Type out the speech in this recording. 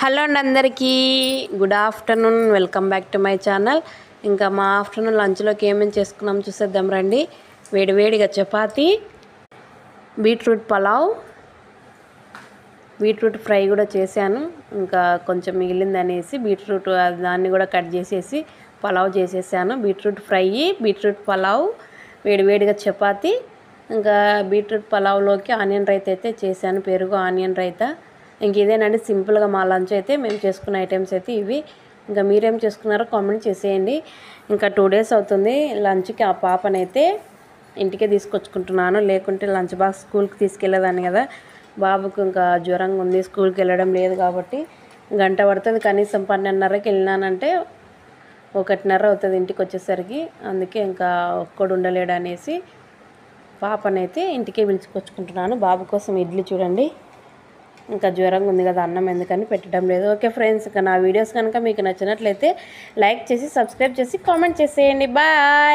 Hello అండి అందరికీ good afternoon. Welcome back to my channel. ఇంకా మా ఆఫ్టర్నూన్ లంచ్లోకి ఏమేమి చేసుకున్నాం చూసేద్దాం రండి. వేడివేడిగా chapati, beetroot pulao, beetroot fry కూడా చేశాను. ఇంకా కొంచెం మిగిలింది అనేసి బీట్రూట్ దాన్ని కూడా కట్ చేసేసి పలావ్ చేసేసాను. బీట్రూట్ ఫ్రై, బీట్రూట్ పలావ్, వేడివేడిగా చపాతీ. ఇంకా బీట్రూట్ పలావ్లోకి ఆనియన్ రైతా అయితే చేశాను, పెరుగు ఆనియన్ రైతా. ఇంక ఇదేనండి సింపుల్గా మా లంచ్ అయితే. మేము చేసుకున్న ఐటమ్స్ అయితే ఇవి. ఇంకా మీరేం చేసుకున్నారో కామెంట్ చేసేయండి. ఇంకా 2 days అవుతుంది లంచ్కి. ఆ పాపనైతే ఇంటికే తీసుకొచ్చుకుంటున్నాను, లేకుంటే లంచ్ బాక్స్ స్కూల్కి తీసుకెళ్ళేదాన్ని కదా. బాబుకు ఇంకా జ్వరంగా ఉంది, స్కూల్కి వెళ్ళడం లేదు కాబట్టి గంట పడుతుంది. కనీసం 12:30కి వెళ్ళినానంటే 1:30 అవుతుంది ఇంటికి వచ్చేసరికి. అందుకే ఇంకా ఒక్కడు ఉండలేడు అనేసి పాపనైతే ఇంటికే పిలుచుకొచ్చుకుంటున్నాను. బాబు కోసం ఇడ్లీ చూడండి, ఇంకా జ్వరంగా ఉంది కదా, అన్నం ఎందుకని పెట్టడం లేదు. ఓకే ఫ్రెండ్స్, ఇంకా నా వీడియోస్ కనుక మీకు నచ్చినట్లయితే లైక్ చేసి సబ్స్క్రైబ్ చేసి కామెంట్ చేసేయండి. బాయ్.